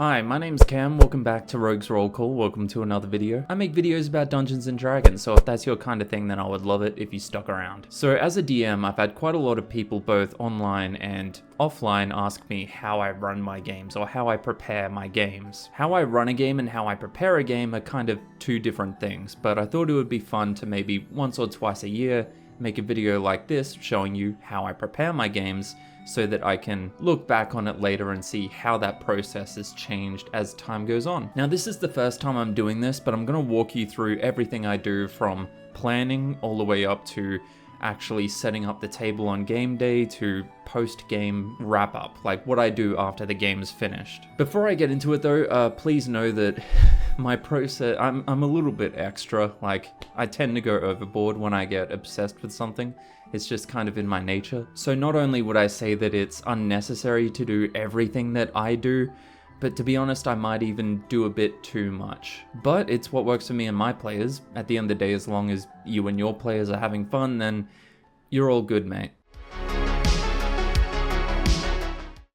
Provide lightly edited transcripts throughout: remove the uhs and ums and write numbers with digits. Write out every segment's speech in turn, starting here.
Hi, my name's Cam, welcome back to Rogues Roll Call, welcome to another video. I make videos about Dungeons and Dragons, so if that's your kind of thing then I would love it if you stuck around. So as a DM, I've had quite a lot of people both online and offline ask me how I run my games or how I prepare my games. How I run a game and how I prepare a game are kind of two different things, but I thought it would be fun to maybe once or twice a year make a video like this showing you how I prepare my games so that I can look back on it later and see how that process has changed as time goes on. Now this is the first time I'm doing this, but I'm going to walk you through everything I do from planning all the way up to actually setting up the table on game day to post-game wrap-up, like what I do after the game's finished. Before I get into it though, please know that my process, I'm a little bit extra, like I tend to go overboard when I get obsessed with something. It's just kind of in my nature. So not only would I say that it's unnecessary to do everything that I do, but to be honest, I might even do a bit too much. But it's what works for me and my players. At the end of the day, as long as you and your players are having fun, then you're all good, mate.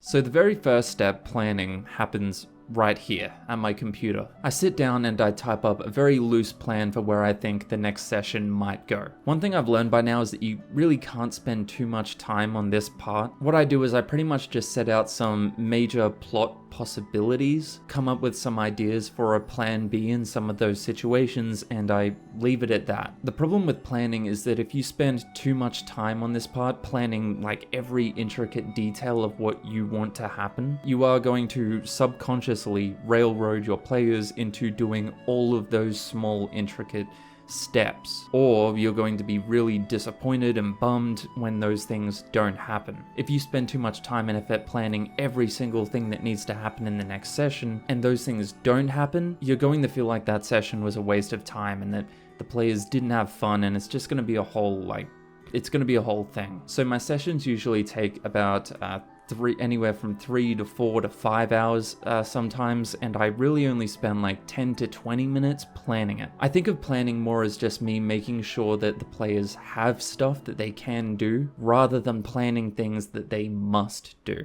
So the very first step, planning, happens right here at my computer. I sit down and I type up a very loose plan for where I think the next session might go. One thing I've learned by now is that you really can't spend too much time on this part. What I do is I pretty much just set out some major plot possibilities, come up with some ideas for a plan B in some of those situations, and I leave it at that. The problem with planning is that if you spend too much time on this part, planning like every intricate detail of what you want to happen, you are going to subconsciously railroad your players into doing all of those small intricate steps, or you're going to be really disappointed and bummed when those things don't happen. If you spend too much time and effort planning every single thing that needs to happen in the next session, and those things don't happen, you're going to feel like that session was a waste of time and that the players didn't have fun, and it's just going to be a whole, it's going to be a whole thing. So my sessions usually take about anywhere from 3 to 4 to 5 hours sometimes, and I really only spend like 10 to 20 minutes planning it. I think of planning more as just me making sure that the players have stuff that they can do, rather than planning things that they must do.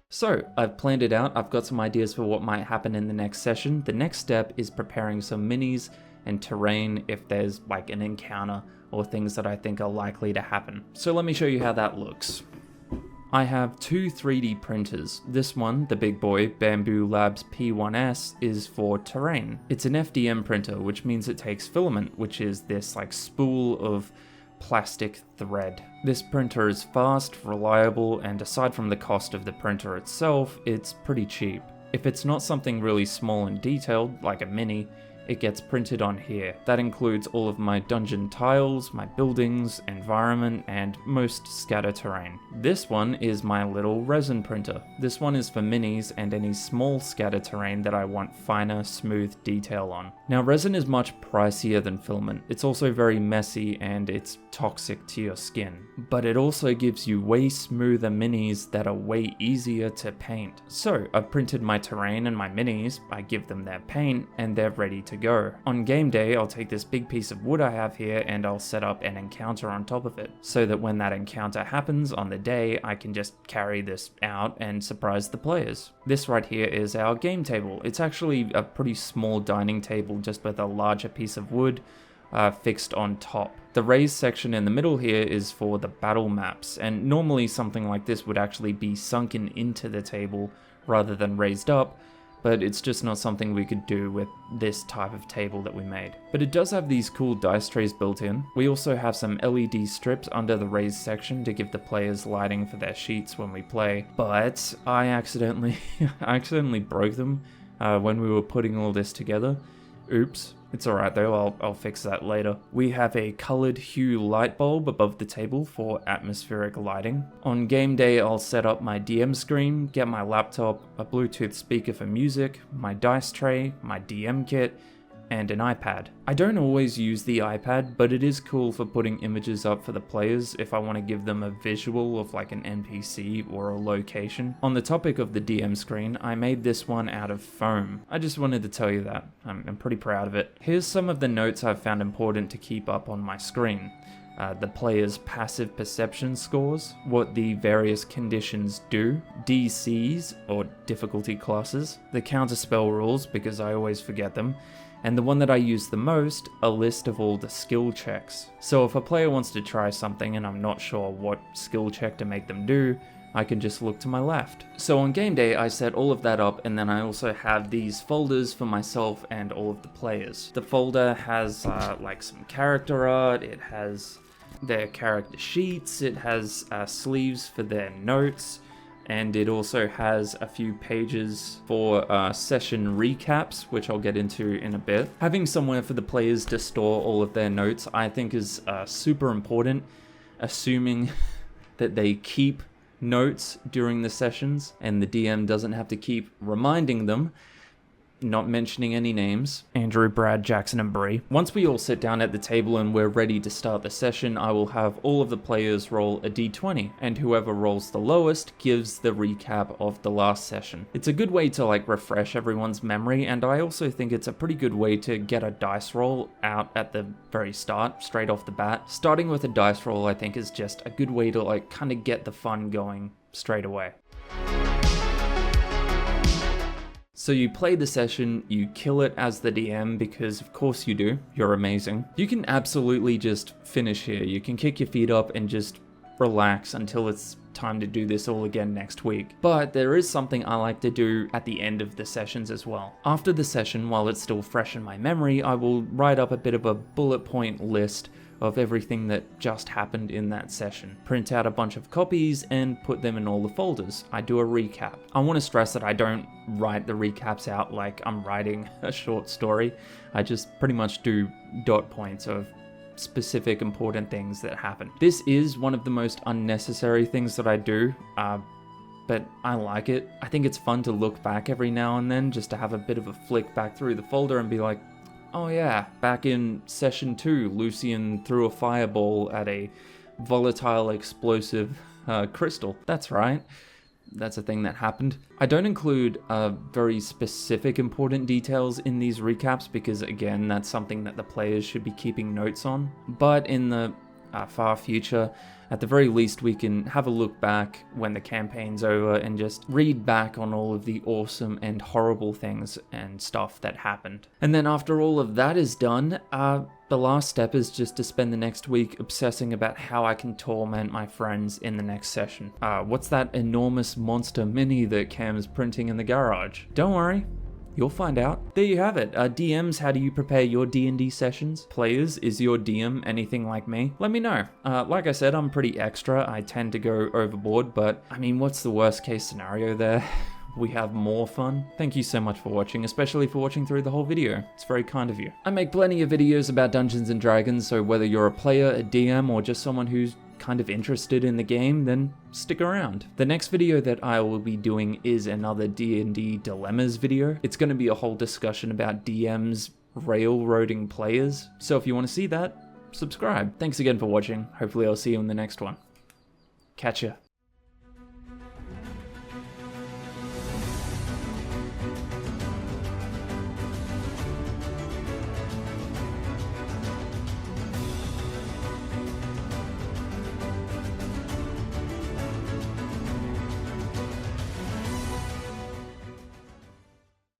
So, I've planned it out, I've got some ideas for what might happen in the next session. The next step is preparing some minis and terrain if there's like an encounter or things that I think are likely to happen. So let me show you how that looks. I have two 3D printers. This one, the big boy, Bambu Labs P1S, is for terrain. It's an FDM printer, which means it takes filament, which is this like spool of plastic thread. This printer is fast, reliable, and aside from the cost of the printer itself, it's pretty cheap. If it's not something really small and detailed, like a mini, it gets printed on here. That includes all of my dungeon tiles, my buildings, environment, and most scatter terrain. This one is my little resin printer. This one is for minis and any small scatter terrain that I want finer, smooth detail on. Now resin is much pricier than filament. It's also very messy and it's toxic to your skin. But it also gives you way smoother minis that are way easier to paint. So I've printed my terrain and my minis, I give them their paint, and they're ready to go. On game day, I'll take this big piece of wood I have here and I'll set up an encounter on top of it, so that when that encounter happens on the day, I can just carry this out and surprise the players. This right here is our game table. It's actually a pretty small dining table just with a larger piece of wood fixed on top. The raised section in the middle here is for the battle maps, and normally something like this would actually be sunken into the table rather than raised up, but it's just not something we could do with this type of table that we made. But it does have these cool dice trays built in. We also have some LED strips under the raised section to give the players lighting for their sheets when we play, but I accidentally broke them when we were putting all this together. Oops. It's alright though, I'll fix that later. We have a colored hue light bulb above the table for atmospheric lighting. On game day, I'll set up my DM screen, get my laptop, a Bluetooth speaker for music, my dice tray, my DM kit, and an iPad. I don't always use the iPad, but it is cool for putting images up for the players if I want to give them a visual of like an NPC or a location. On the topic of the DM screen, I made this one out of foam. I just wanted to tell you that. I'm pretty proud of it. Here's some of the notes I've found important to keep up on my screen. the player's passive perception scores, what the various conditions do, DCs, or difficulty classes, the counterspell rules, because I always forget them, and the one that I use the most, a list of all the skill checks. So if a player wants to try something and I'm not sure what skill check to make them do, I can just look to my left. So on game day, I set all of that up, and then I also have these folders for myself and all of the players. The folder has like some character art, it has their character sheets, it has sleeves for their notes, and it also has a few pages for session recaps, which I'll get into in a bit. Having somewhere for the players to store all of their notes, I think is super important, assuming that they keep notes during the sessions and the DM doesn't have to keep reminding them. Not mentioning any names, Andrew, Brad, Jackson, and Bree. Once we all sit down at the table and we're ready to start the session, I will have all of the players roll a d20, and whoever rolls the lowest gives the recap of the last session. It's a good way to like refresh everyone's memory, and I also think it's a pretty good way to get a dice roll out at the very start, straight off the bat. Starting with a dice roll, I think, is just a good way to like kind of get the fun going straight away. So you play the session, you kill it as the DM, because of course you do, you're amazing. You can absolutely just finish here. You can kick your feet up and just relax until it's time to do this all again next week. But there is something I like to do at the end of the sessions as well. After the session, while it's still fresh in my memory, I will write up a bit of a bullet point list of everything that just happened in that session. Print out a bunch of copies and put them in all the folders. I do a recap. I want to stress that I don't write the recaps out like I'm writing a short story. I just pretty much do dot points of specific important things that happen. This is one of the most unnecessary things that I do, but I like it. I think it's fun to look back every now and then, just to have a bit of a flick back through the folder and be like, oh yeah, back in session 2, Lucian threw a fireball at a volatile explosive crystal. That's right. That's a thing that happened. I don't include very specific important details in these recaps because, again, that's something that the players should be keeping notes on. But in the far future, at the very least, we can have a look back when the campaign's over and just read back on all of the awesome and horrible things and stuff that happened. And then after all of that is done, the last step is just to spend the next week obsessing about how I can torment my friends in the next session. What's that enormous monster mini that Cam's printing in the garage? Don't worry. You'll find out. There you have it. DMs, how do you prepare your D&D sessions? Players, is your DM anything like me? Let me know. Like I said, I'm pretty extra. I tend to go overboard, but I mean, what's the worst case scenario there? We have more fun. Thank you so much for watching, especially for watching through the whole video. It's very kind of you. I make plenty of videos about Dungeons & Dragons, so whether you're a player, a DM, or just someone who's kind of interested in the game, then stick around. The next video that I will be doing is another D&D dilemmas video. It's going to be a whole discussion about DMs railroading players. So if you want to see that, subscribe. Thanks again for watching. Hopefully I'll see you in the next one. Catch ya.